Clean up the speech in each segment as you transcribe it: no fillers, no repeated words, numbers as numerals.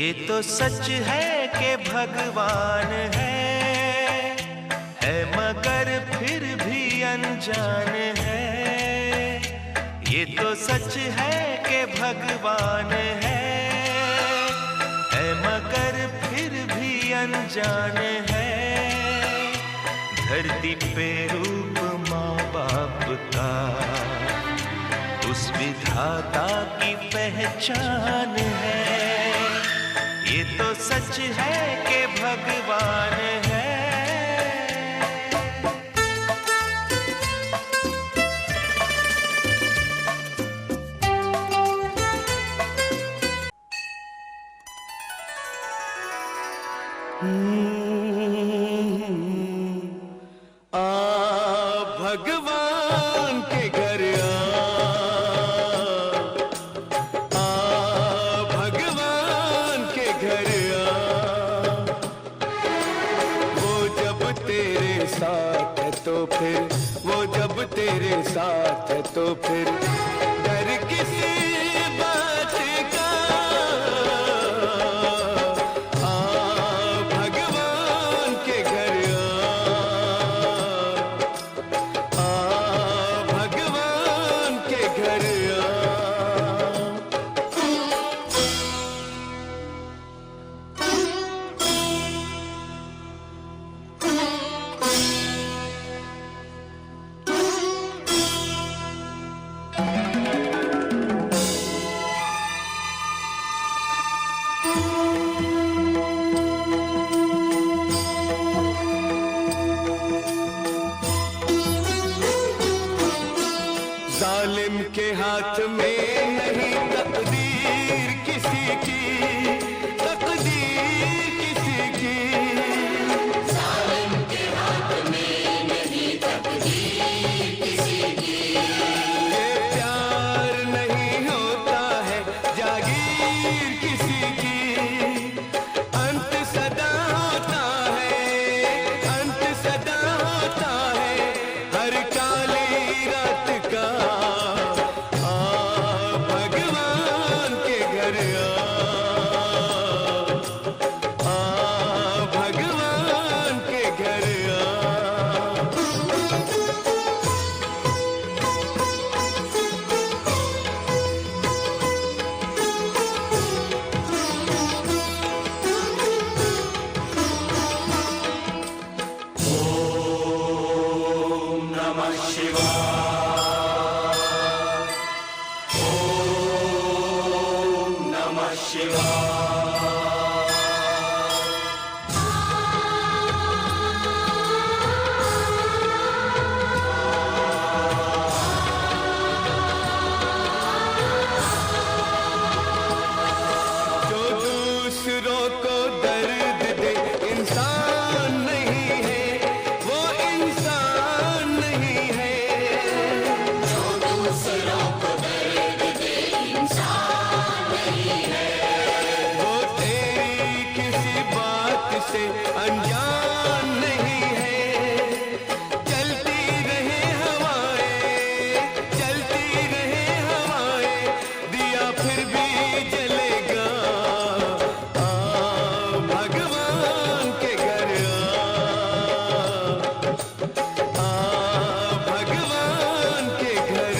ये तो सच है कि भगवान है मगर फिर भी अनजान है। ये तो सच है कि भगवान है मगर फिर भी अनजान है। धरती पे रूप माँ बाप का उस विधाता की पहचान है। ये तो सच है कि भगवान है। भगवान के घर भगवान के घर वो जब तेरे साथ है तो फिर वो जब तेरे साथ है तो फिर डर किसी बात का। भगवान के घर भगवान के घर जालिम के हाथ में नहीं तकदीर किसी की, तकदीर किसी की। जालिम के हाथ में नहीं तकदीर किसी की। ये प्यार नहीं होता है जागीर किसी की। अंत सदा होता है, अंत सदा होता है हर काली रात का। भगवान के घर भगवान के घर नमः शिवाय, ओम नमः शिवाय। जो दूसरों को दर्द दे इंसान नहीं है, वो इंसान नहीं है। जो दूसरों को दर्द दे इंसान नहीं है। वो तेरी किसी बात से अनजान नहीं है। चलती रहे हवाएं, चलती रहे हवाएं, दिया फिर भी जलेगा। भगवान के घर भगवान के घर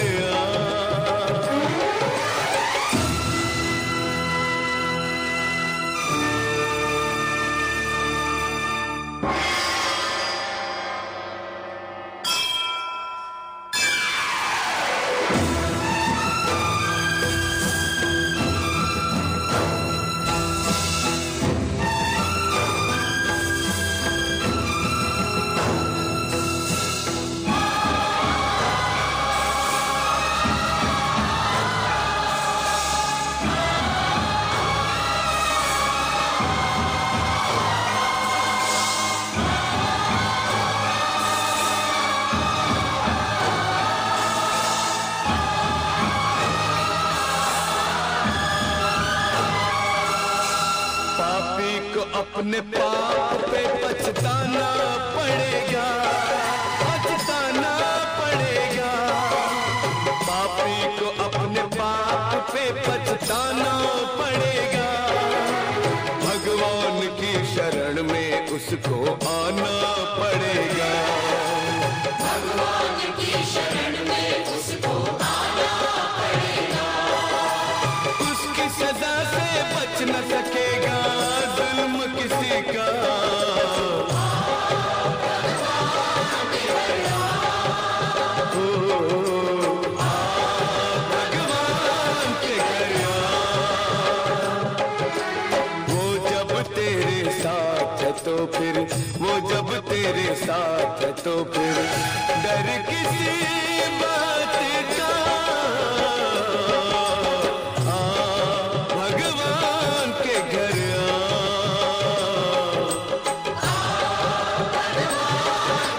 पापी को अपने पाप पे पछताना पड़ेगा, पछताना पड़ेगा। पापी को अपने पाप पे पछताना पड़ेगा। उसको आना पड़ेगा। भगवान की शरण में उसको आना पड़ेगा। उसकी सजा से बच न सकेगा जुल्म किसी का। भगवान के घर वो जब तेरे साथ है तो फिर, वो जब तेरे साथ है तो फिर डर किसी बात का। भगवान के घर भगवान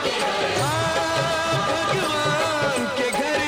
के घर भगवान के घर।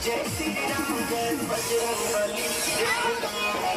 जय श्री राम जय बजरंग बली।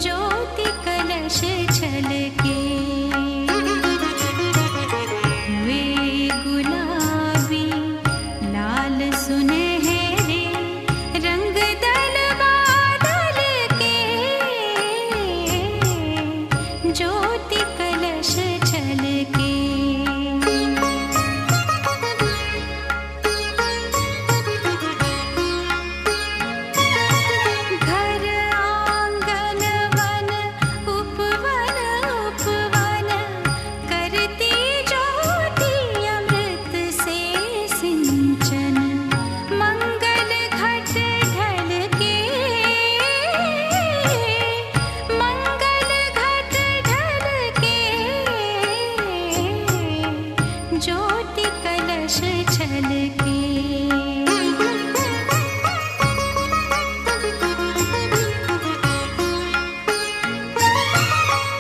ज्योति कलश छलके वे गुलाबी लाल सुनहरे रंग दल बादल के ज्योति कलश छलके घर आंगन वन उपवन उपवन करती ज्योति अमृत से सिंचन मंगल घट ढल के मंगल घट ढल के ज्योति कलश छलके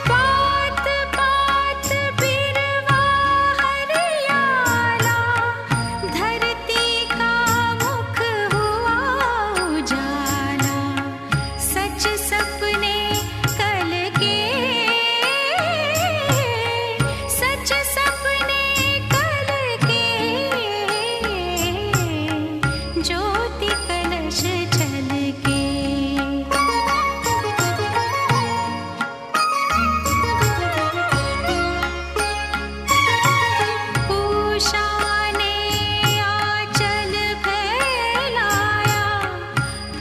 पात पात बिरवा हरियाला धरती का मुख हुआ उजाला सच सपने कल के सच सपने कल के ज्योति कलश छलके उषा ने आंचल फैलाया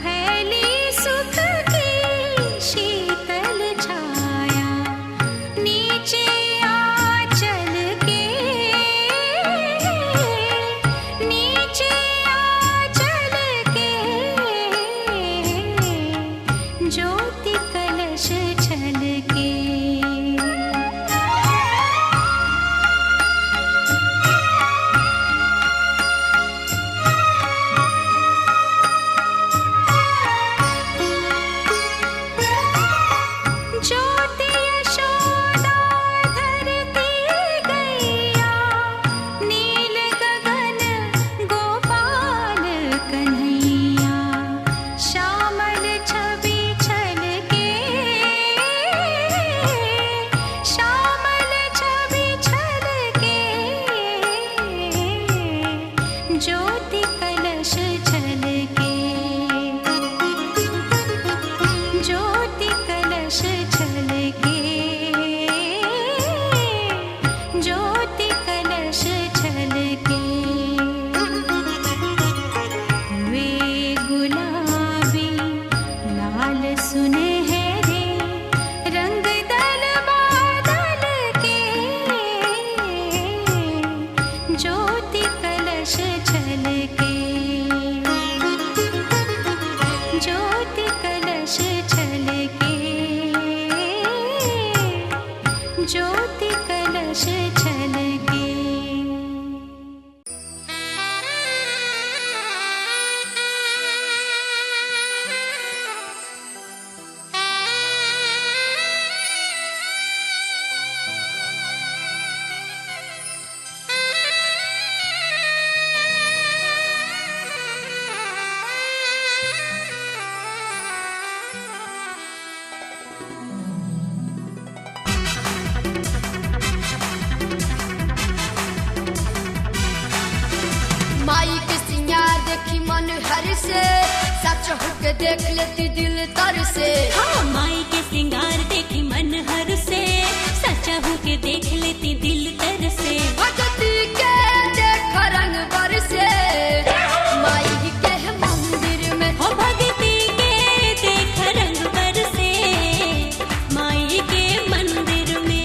फैली सुख की शीतल छाया नीचे आंचल के नीचे आंचल के ज्योति कलश छलके ज्योति यशोदा धरती गैया नील गगन गोपाल कन्हैया श्यामल छवि छलके श्यामल छवि छलके ज्योति कलश छलके ज्योति कलश छलके ज्योति कलश छलके वे गुलाबी लाल सुनहरे रंग दल बादल के ज्योति कलश छलके ज्योति कलश छलके ज्योति कलश छलके माई के सिंगार देखी मन हर से सच होके देख लेती दिल तर से हाँ माई के सिंगार देखी मन हर से सच्चा होके देख लेती दिल तर से भगती के देख रंग बरसे माई के मंदिर में हो भक्ति के देख रंग बरसे माई के मंदिर में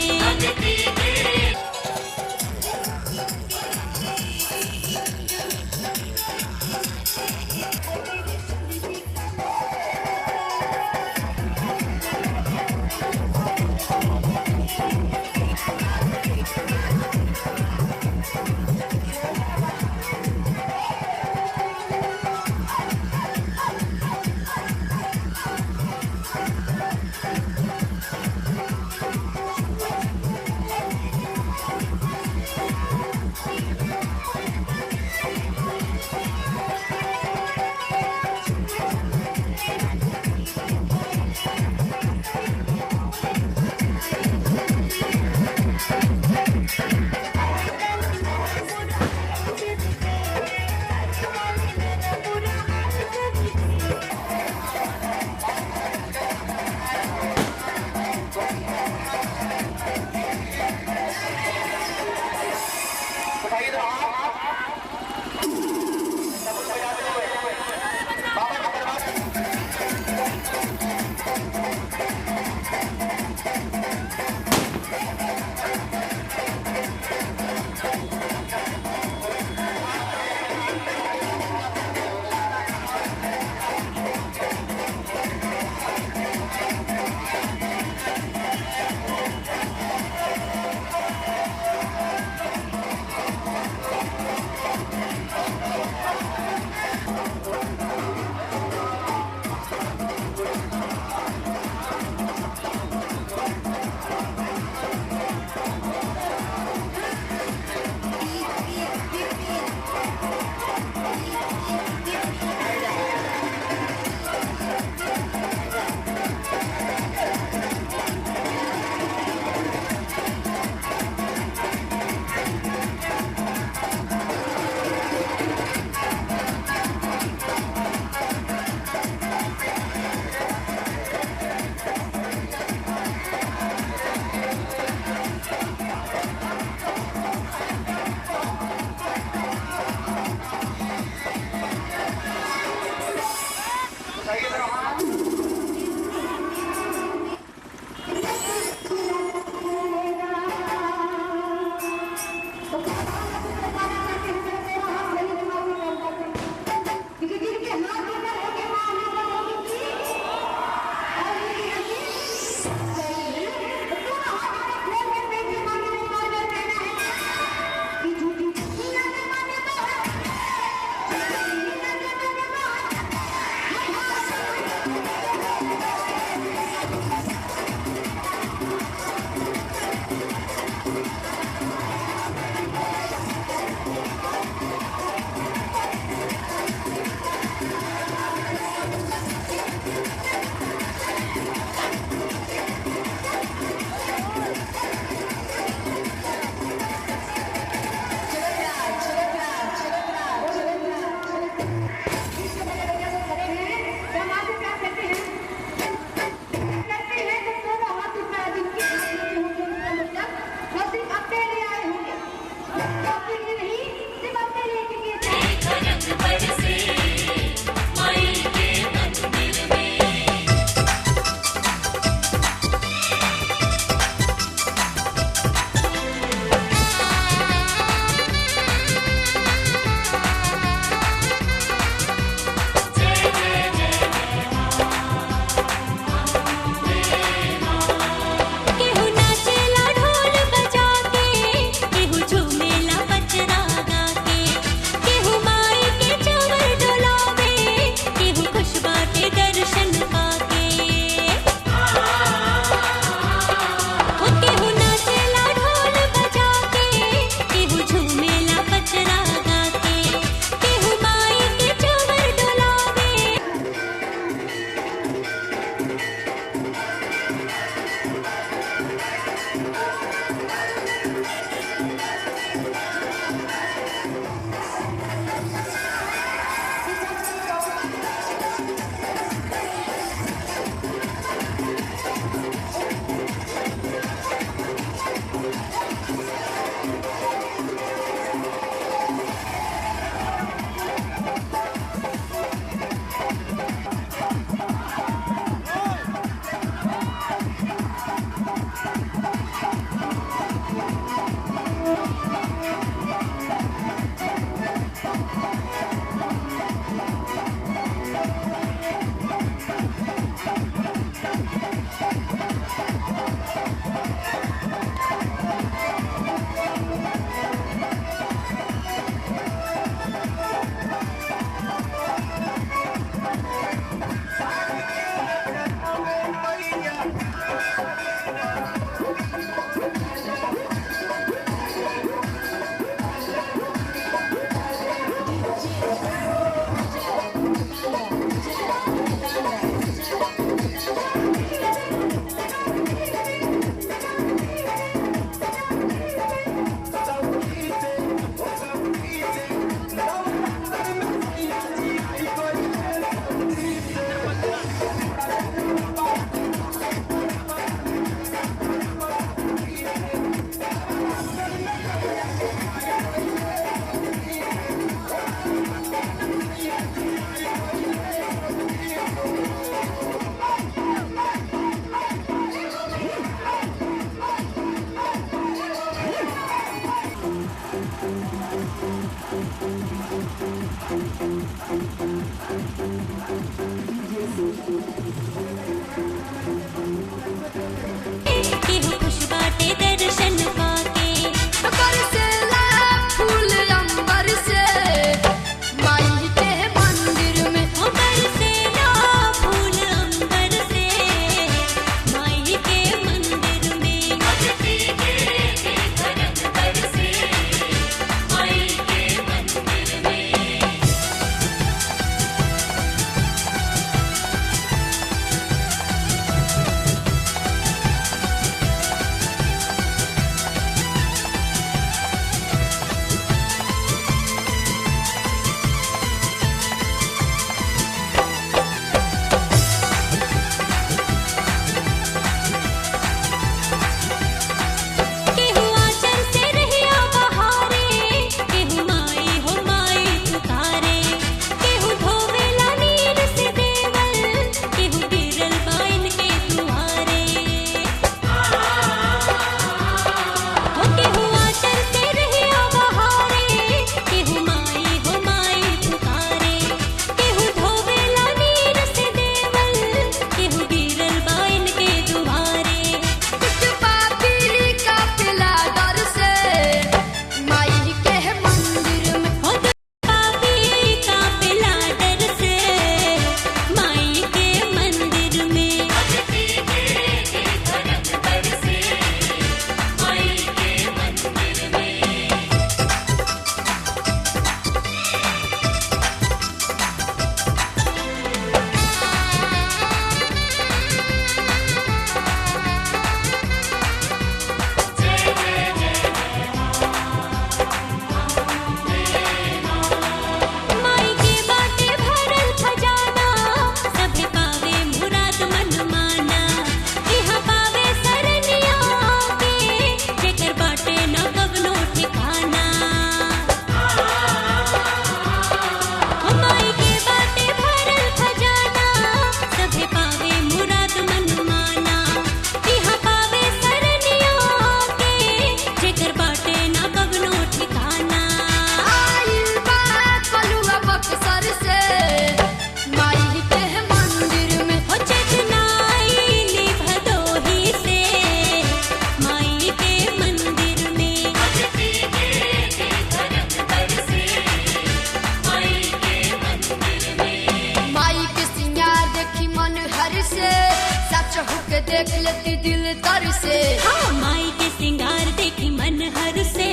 घर से। हाँ माई के सिंगार देखी मन हर से,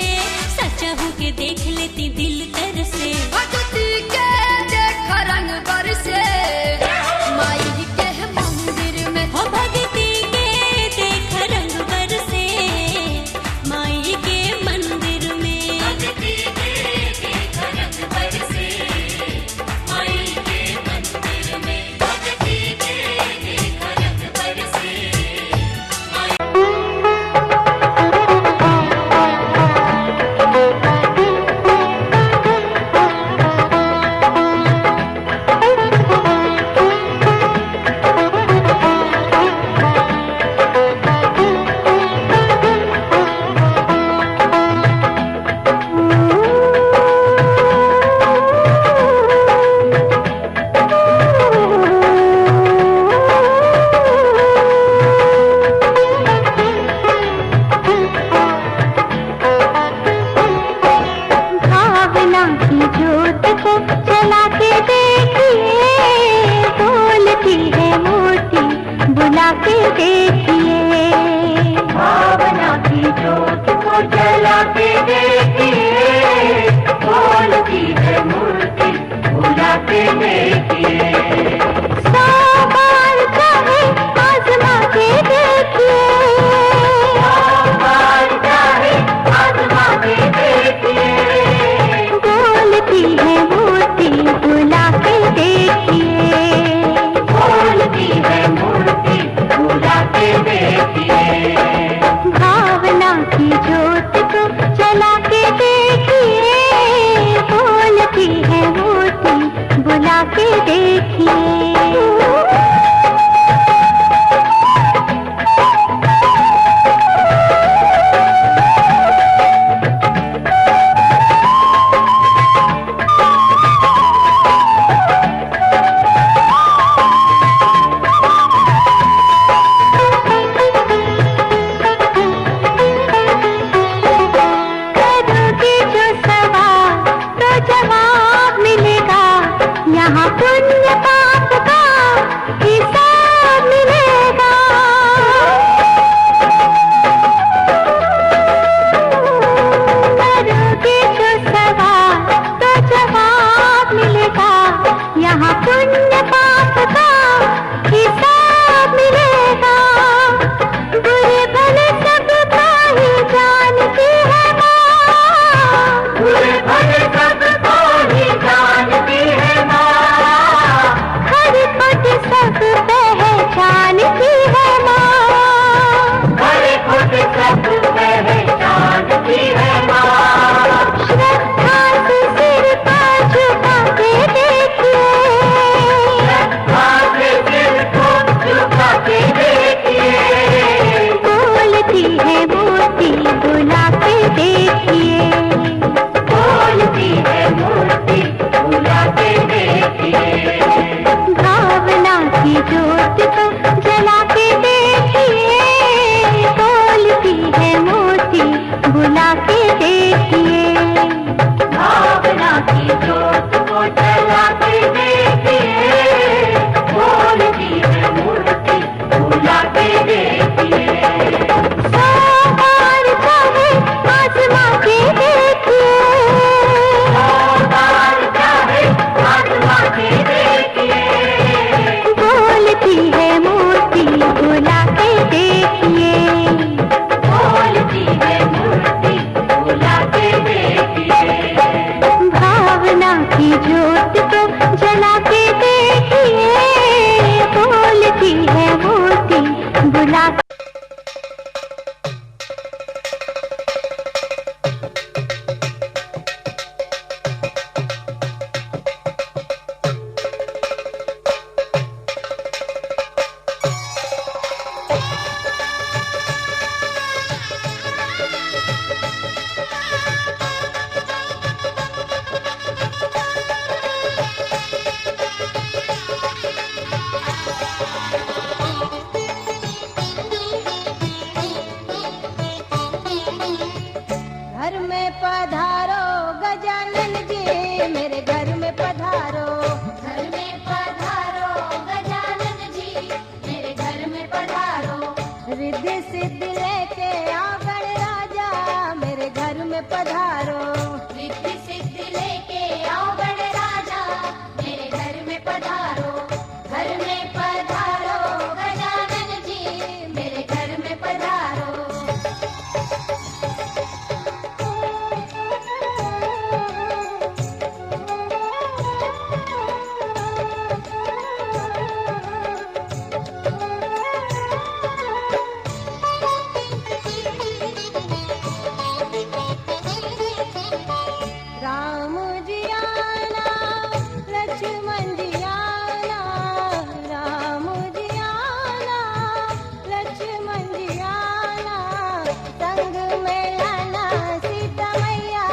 सच्चा हो के देख लेती दिल तर से। भगती के देख रंग बरसे माई के मंदिर में। हो भगती के देख रंग बरसे माई के मंदिर में। भक्ति के देख रंग बरसे माई के मंदिर में। भक्ति के देख रंग बरसे भावना की ज्योत को जला के देखिए, बोलती है मोती बुला के देखिए। भावना की ज्योत को जला के देखिए, बोलती है मूर्ति बुला के देखिए। 100 बार चाहे आजमा के देखिए, 100 बार चाहे आजमा के देखिए। बोलती है मूर्ति बुला के देखिए, बोलती है मूर्ति बुला के देखिए। भावना की ज्योत को जला के देखिए, बोलती है मूर्ति बुला के देखिए। करोगे जो सवाल तो जवाब मिलेगा, यहाँ पुण्य पाप का हिसाब मिलेगा। करोगे जो सवाल तो जवाब मिलेगा, यहाँ पुण्य पाप का हिसाब मिलेगा। बुरे भले सबका ही जानती है माँ, बुरे भले सबको ही जानती है माँ। हर खुद सब पहचानती है माँ, हर खुद सब पहचानती है माँ। श्रद्धा से सिर पर झुका के देखिए, श्रद्धा से सिर को झुका के देखिए। बोलती है मूर्ति बुला के देखिए, बोलती है मूर्ति बुला के देखिए। भावना की ज्योत को जला के देखिए, बोलती है मूर्ति बुला के देखिए। भावना की ज्योत को जला के देखिए, बोलती है मूर्ति बुला के देखिए। 100 बार चाहे आजमा के देखिए, 100 बार चाहे आजमा के देखिए। बोलती है मूर्ति बुला के देखिए, बोलती है मूर्ति बुला के देखिए। भावना की ज्योत को जला के देखिए, बोलती है मूर्ति बुला के। रिद्धि सिद्धि लेके आओ गणराजा मेरे घर में पधारो। रिद्धि सिद्धि लेके आओ गणराजा मेरे घर में पधारो। घर में पधारो गजानन जी मेरे घर में पधारो। राम जी आना लक्ष्मण जी आना, राम जी आना लक्ष्मण जी आना, संग में लाना सीता मैया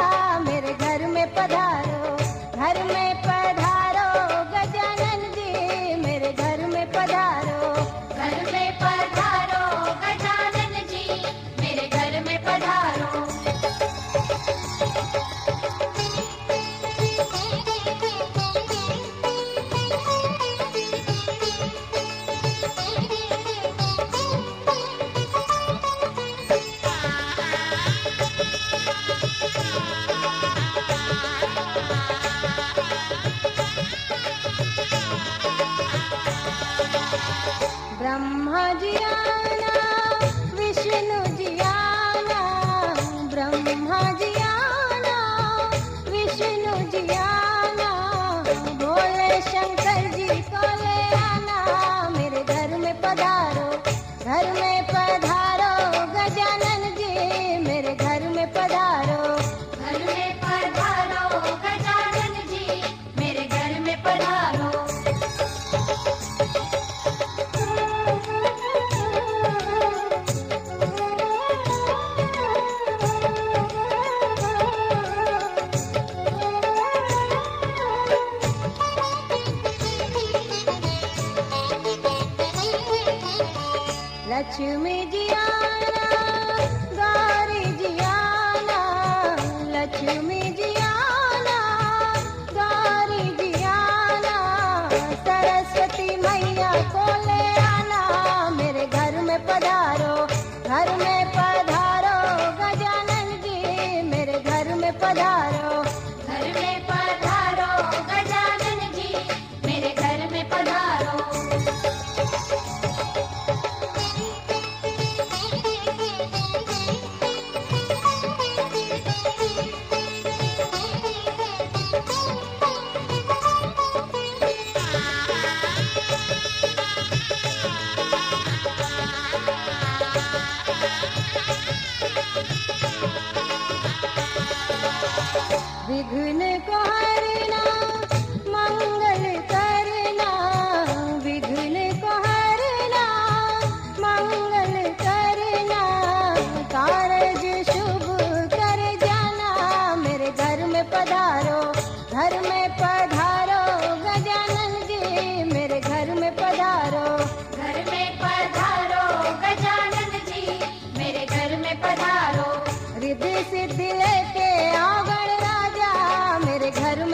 मेरे घर में पधारो। घर में पधारो गजानन जी मेरे घर में पधारो। घर में पधारो गजानन जी मेरे घर में पधारो। ब्रह्मा जी आना विष्णु जी आना, ब्रह्मा जी आना विष्णु जी आना, भोले शंकर जी को ले आना मेरे घर में पधारो। घर में पधारो गजानन जी मेरे घर में पधारो। घर में पधारो गजानन जी मेरे घर में पधारो। लक्ष्मी जी आना गौरी जी आना, लक्ष्मी जी आना गौरी जी आना, सरस्वती मैया को ले आना मेरे घर में पधारो। घर में पधारो गजानन जी मेरे घर में पधारो। घर में पधारो गजानन जी मेरे घर में पधारो। विघ्न को हरना मंगल करना, विघ्न को हरना मंगल करना, कारज शुभ कर जाना मेरे घर में पधारो। घर में पधारो गजानन जी मेरे घर में पधारो। घर में पधारो गजानन जी मेरे घर में पधारो। रिद्धि सिद्धि लेके आओ गणराजा मेरे घर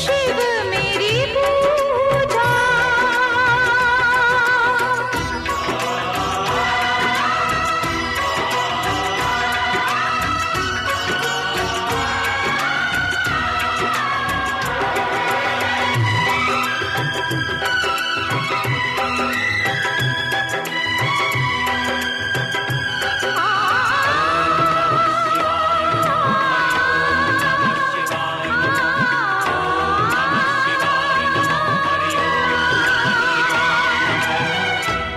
शिव मेरी पूजा।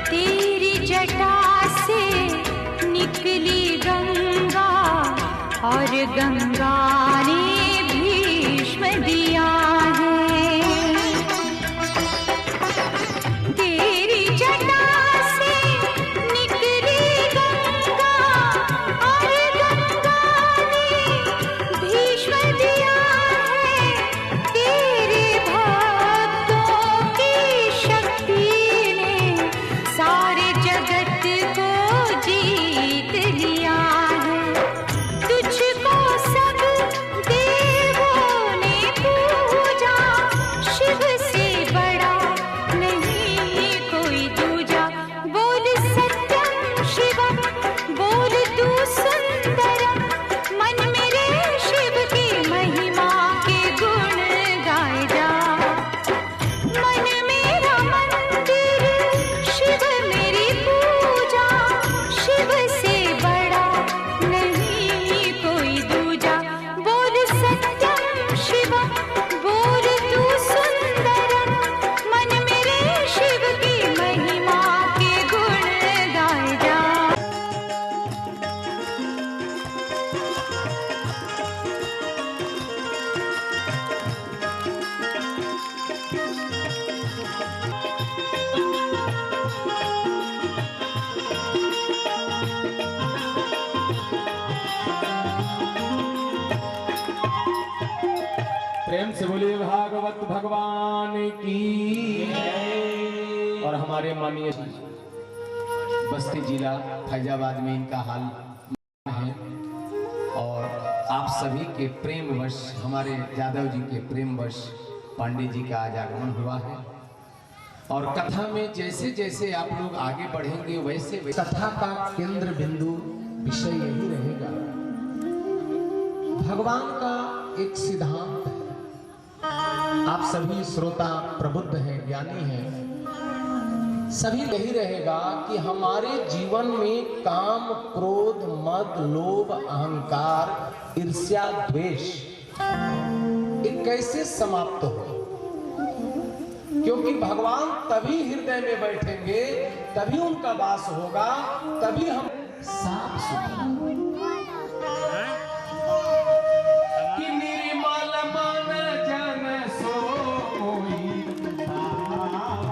तेरी जटा से निकली गंगा और गंगा ने भीष्म दिया है। तेरी जटा से निकली गंगा और गंगा ने भीष्म दिया है। तेरे भक्तों की शक्ति ने सारे जगत को जीत लिया है। तुझको सब देवों ने पूजा, शिव से बड़ा नहीं कोई दूजा। बोल सत्यम शिवम, बोल तू सुंदरम, मन मेरे शिव की महिमा के गुण गाए जा। मन मेरा मंदिर, शिव मेरी पूजा, शिव से बड़ा नहीं कोई दूजा। बोल सत्यम शिवम, बोल तू सुंदरम, मन मेरे शिव की महिमा के गुण गाए जा। प्रेम से बोलिए भागवत भगवान की। और हमारे माननीय बस्ती जिला फैजाबाद में इनका हाल है और आप सभी के प्रेमवश, हमारे यादव जी के प्रेमवश पांडे जी का आज आगमन हुआ है। और कथा में जैसे जैसे आप लोग आगे बढ़ेंगे वैसे वैसे कथा का केंद्र बिंदु विषय यही रहेगा। भगवान का एक सिद्धांत है, आप सभी श्रोता प्रबुद्ध हैं, ज्ञानी हैं, सभी यही रहेगा कि हमारे जीवन में काम, क्रोध, मद, लोभ, अहंकार, ईर्ष्या, द्वेष ये कैसे समाप्त हो। क्योंकि भगवान तभी हृदय में बैठेंगे, तभी उनका वास होगा, तभी हम साफ सुथरा कि निर्मल मन जन सोई भावा।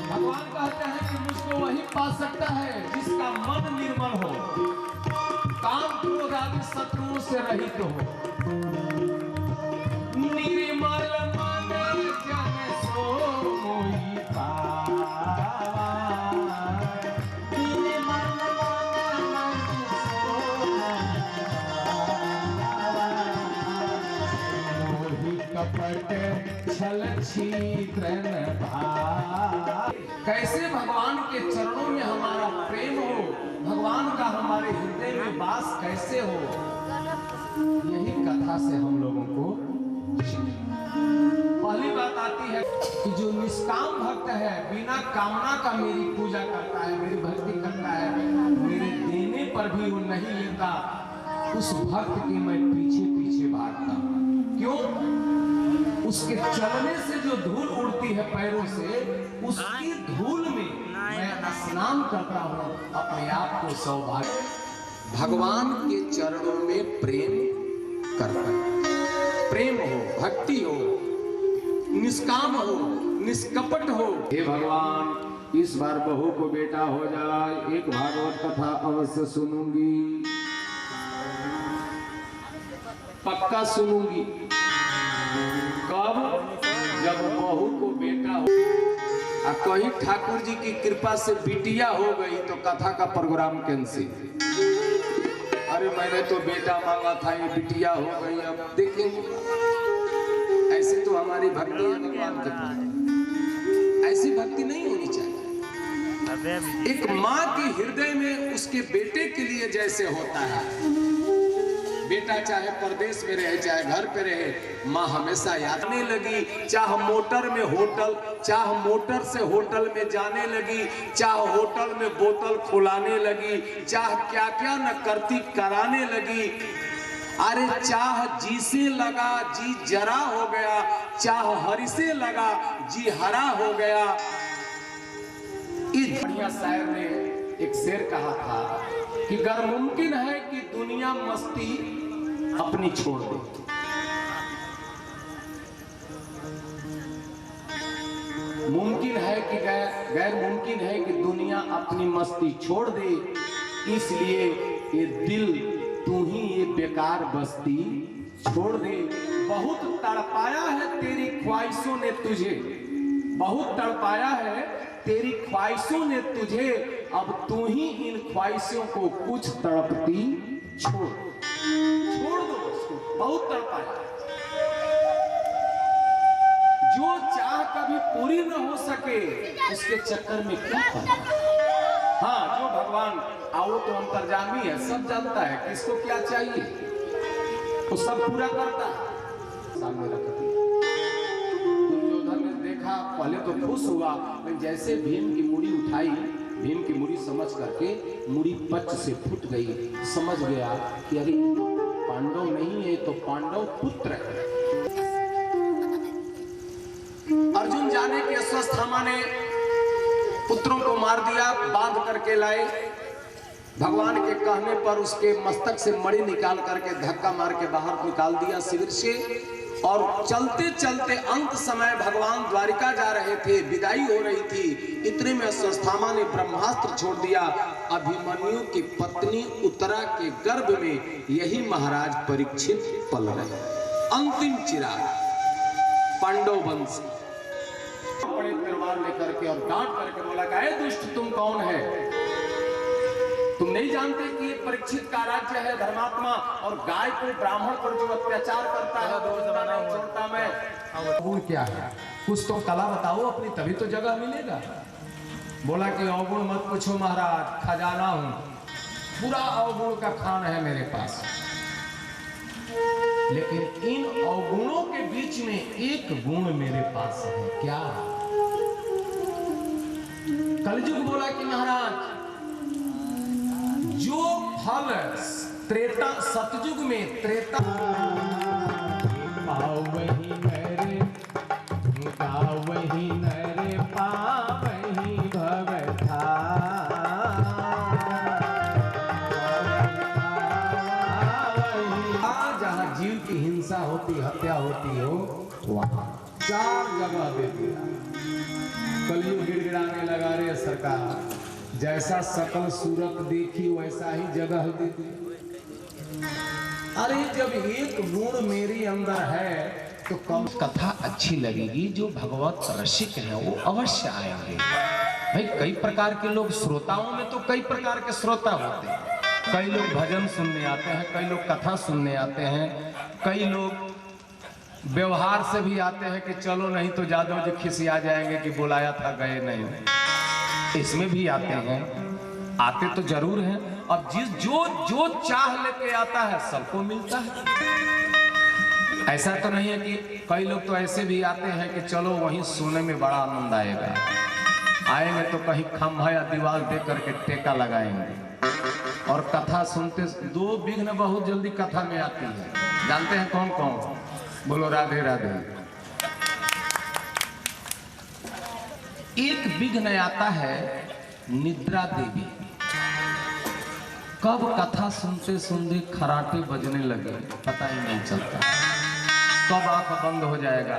भगवान कहते हैं कि मुझको वही पा सकता है जिसका मन निर्मल हो, काम क्रोध आदि शत्रुओं से रहित हो। निर्मल मन जन सोई पावा। निर्मल मन मोहि कपट छल छिद्र न भाई। कैसे भगवान के चरणों में हमारा प्रेम हो, भगवान का हमारे हृदय में वास कैसे हो, यही कथा से हम लोगों को पहली बात आती है कि जो निष्काम भक्त है, बिना कामना का मेरी पूजा करता है, मेरी भक्ति करता है, मेरे देने पर भी वो नहीं लेता, उस भक्त की मैं पीछे पीछे भागता हूं। क्यों? उसके चलने से जो धूल उड़ती है पैरों से, उसकी धूल में मैं स्नान करता हूं, अपने आप को सौभाग्य। भगवान के चरणों में प्रेम करना, प्रेम हो, भक्ति हो, निष्काम हो, निष्कपट हो। हे भगवान, इस बार बहू को बेटा हो जाए, एक भागवत कथा अवश्य सुनूंगी, पक्का सुनूंगी। कब? जब बहू को बेटा हो। कहीं ठाकुर जी की कृपा से बिटिया हो गई तो कथा का प्रोग्राम कैंसिल। अरे मैंने तो बेटा मांगा था, ये बिटिया हो गई, अब देखेंगे। ऐसी तो हमारी भक्ति है भगवान के प्रति, ऐसी भक्ति नहीं होनी चाहिए। एक माँ के हृदय में उसके बेटे के लिए जैसे होता है, बेटा चाहे परदेश में रहे चाहे घर पे रहे, माँ हमेशा याद आने लगी। चाहे मोटर में होटल, चाहे मोटर से होटल में जाने लगी, चाहे होटल में बोतल खुलाने लगी, चाहे क्या क्या न करती कराने लगी। अरे चाह जी से लगा जी जरा हो गया, चाह हरि से लगा जी हरा हो गया। इस बढ़िया शायर ने एक शेर कहा था कि अगर मुमकिन है कि दुनिया मस्ती अपनी छोड़ दे, मुमकिन है कि गैर मुमकिन है कि दुनिया अपनी मस्ती छोड़ दे, इसलिए ये दिल तू ही ये बेकार बस्ती छोड़ दे। बहुत तड़पाया है तेरी ख्वाहिशों ने तुझे, बहुत तड़पाया है तेरी ख्वाहिशों ने तुझे, अब तू ही इन ख्वाहिशों को कुछ तड़पती छोड़ दो उसको, बहुत तड़पाया। जो चाह कभी पूरी न हो सके उसके चक्कर में क्या करना। हाँ, जो भगवान आओ तो अंतर्जामी है, सब जानता है किसको क्या चाहिए, वो सब पूरा करता है। सामने रख दिया। दुर्योधन ने देखा, पहले तो खुश हुआ, लेकिन जैसे भीम की मुड़ी उठाई, भीम की मुड़ी समझ करके मुड़ी पच से फूट गई। समझ गया कि अरे पांडव नहीं है तो पांडव पुत्र है। अर्जुन जाने के अश्वत्थामा ने पुत्रों को मार दिया, बांध करके लाए। भगवान के कहने पर उसके मस्तक से मणि निकाल करके धक्का मार के बाहर निकाल दिया शिविर से। और चलते चलते अंत समय भगवान द्वारिका जा रहे थे, विदाई हो रही थी, इतने में अश्वत्थामा ने ब्रह्मास्त्र छोड़ दिया। अभिमन्यु की पत्नी उत्तरा के गर्भ में यही महाराज परीक्षित पल रहे। अंतिम चिराग पांडव वंश बड़े तलवार लेकर के और डांट करके बोला, "ऐ दुष्ट, तुम कौन है? तुम नहीं जानते कि ये परीक्षित का राज्य है, धर्मात्मा, और गाय को ब्राह्मण पर जो अत्याचार करता है वो नहीं छोड़ता मैं। अवगुण क्या है? कुछ तो कला बताओ अपनी, तभी तो जगह मिलेगा।" बोला कि अवगुण मत पूछो महाराज, खजाना हूं, पूरा अवगुण का खान है मेरे पास। लेकिन इन अवगुणों के बीच में एक गुण मेरे पास है। क्या? कलयुग बोला कि महाराज, जो फल त्रेता सतयुग में त्रेता पाओ वही नरे, पाओ वही नरे, पाओ वही भवथा। जहाँ जीव की हिंसा होती, हत्या होती हो, वहां 4 जगह दे दिया। कलयुग गिड़गिड़ाने लगा, रे सरकार, जैसा सकल सूरत देखी वैसा ही जगह दे दी। अरे जब एक गुण मेरे अंदर है तो कम कथा अच्छी लगेगी। जो भगवत रसिक हैं वो अवश्य आएंगे। भाई कई प्रकार के लोग, श्रोताओं में तो कई प्रकार के श्रोता होते हैं। कई लोग भजन सुनने आते हैं, कई लोग कथा सुनने आते हैं, कई लोग व्यवहार से भी आते हैं कि चलो नहीं तो जादव जी खिसिया जाएंगे कि बुलाया था गए नहीं। इसमें भी आते हैं, आते तो जरूर हैं। अब जो चाह लेके आता है सबको मिलता है। ऐसा तो नहीं है कि कई लोग तो ऐसे भी आते हैं कि चलो वहीं सोने में बड़ा आनंद आएगा, आएंगे तो कहीं खंभा या दीवार दे करके टेका लगाएंगे। और कथा सुनते 2 विघ्न बहुत जल्दी कथा में आती है। जानते हैं कौन कौन? बोलो राधे राधे। एक विघ्न आता है निद्रा देवी। कब कथा सुनते सुनते खराटे बजने लगे पता ही नहीं चलता, कब आंख बंद हो जाएगा।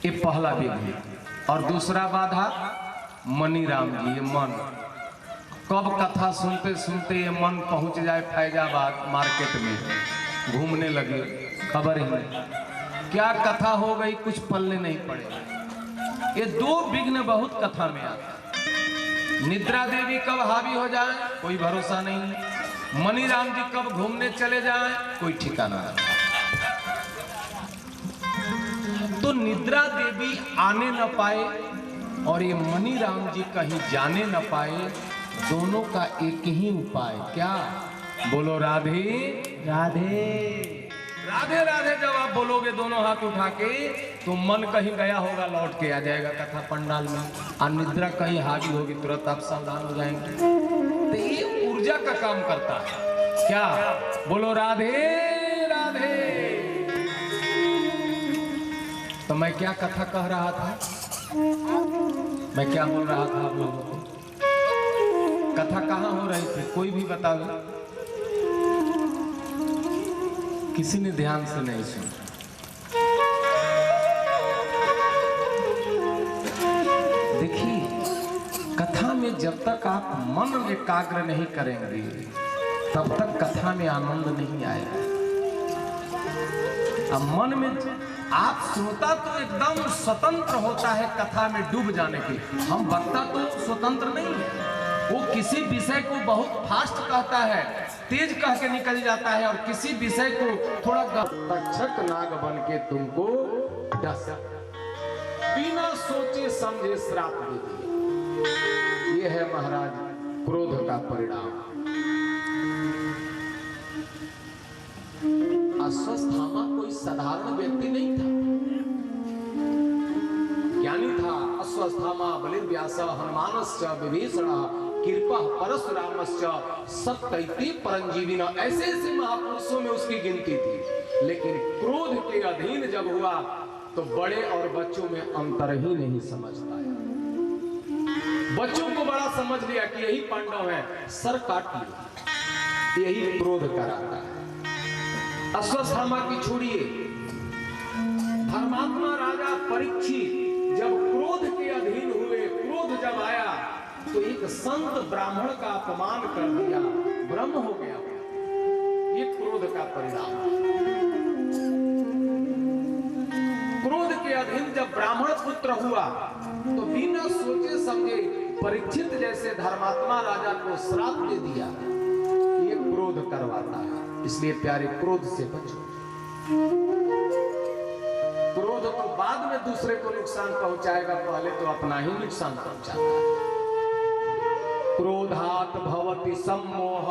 ये पहला विघ्न। और दूसरा बाधा मनीराम जी, ये मन। कब कथा सुनते सुनते ये मन पहुंच जाए फैजाबाद मार्केट में, घूमने लगे, खबर ही नहीं। क्या कथा हो गई कुछ पल्ले नहीं पड़े। ये दो विघ्न बहुत कथा में आता है। निद्रा देवी कब हावी हो जाए कोई भरोसा नहीं, मणिराम जी कब घूमने चले जाए कोई ठिकाना नहीं। तो निद्रा देवी आने न पाए और ये मणिराम जी कहीं जाने न पाए, दोनों का एक ही उपाय, क्या? बोलो राधे राधे। राधे राधे जब आप बोलोगे दोनों हाथ उठा के, तो मन कहीं गया होगा लौट के आ जाएगा कथा पंडाल में, और निद्रा कहीं हावी होगी तुरंत आप सावधान हो जाएंगे। तो ये ऊर्जा का काम करता है, क्या? बोलो राधे राधे। तो मैं क्या कथा कह रहा था, मैं क्या बोल रहा था आप लोगों को? कथा कहाँ हो रही थी कोई भी बताओ? किसी ने ध्यान से नहीं सुना। देखिए, कथा में जब तक आप मन एकाग्र नहीं करेंगे तब तक कथा में आनंद नहीं आएगा। अब मन में आप श्रोता तो एकदम स्वतंत्र होता है कथा में डूब जाने के, हम वक्ता तो स्वतंत्र नहीं है। वो किसी विषय को बहुत फास्ट कहता है, तेज कह के निकल जाता है, और किसी विषय को थोड़ा तक्षक नाग बन के तुमको डस बिना सोचे समझे श्राप दे दिया। ये है महाराज क्रोध का परिणाम। अश्वत्थामा कोई साधारण व्यक्ति नहीं था, ज्ञानी था। अश्वत्थामा बलिर्व्यास हनुमानश्च विभीषणः कृपा परशुरामश्च सप्तैति परंजीविन, ऐसे ऐसे महापुरुषों में उसकी गिनती थी। लेकिन क्रोध के अधीन जब हुआ तो बड़े और बच्चों में अंतर ही नहीं समझता है। बच्चों को बड़ा समझ लिया कि यही पांडव है, सर काट लिया, यही क्रोध कराता है। अश्वत्थामा की छोड़िए, धर्मात्मा राजा परीक्षित जब क्रोध के अधीन हुए, क्रोध जब आया तो एक संत ब्राह्मण का अपमान कर दिया, ब्रह्म हो गया। ये क्रोध का परिणाम। क्रोध के अधीन जब ब्राह्मण पुत्र हुआ तो बिना सोचे समझे परीक्षित जैसे धर्मात्मा राजा को श्राप दे दिया। ये क्रोध करवाता है, इसलिए प्यारे क्रोध से बचो। क्रोध तो बाद में दूसरे को नुकसान पहुंचाएगा, पहले तो अपना ही नुकसान पहुंचाता है। क्रोधात भवति सम्मोह,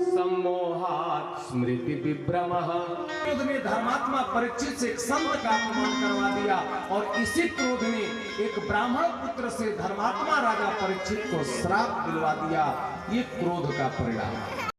सम्मोहात स्मृति विभ्रमः। क्रोध ने धर्मात्मा परीक्षित से एक संत का अपमान करवा दिया, और इसी क्रोध ने एक ब्राह्मण पुत्र से धर्मात्मा राजा परीक्षित को श्राप दिलवा दिया। ये क्रोध का परिणाम।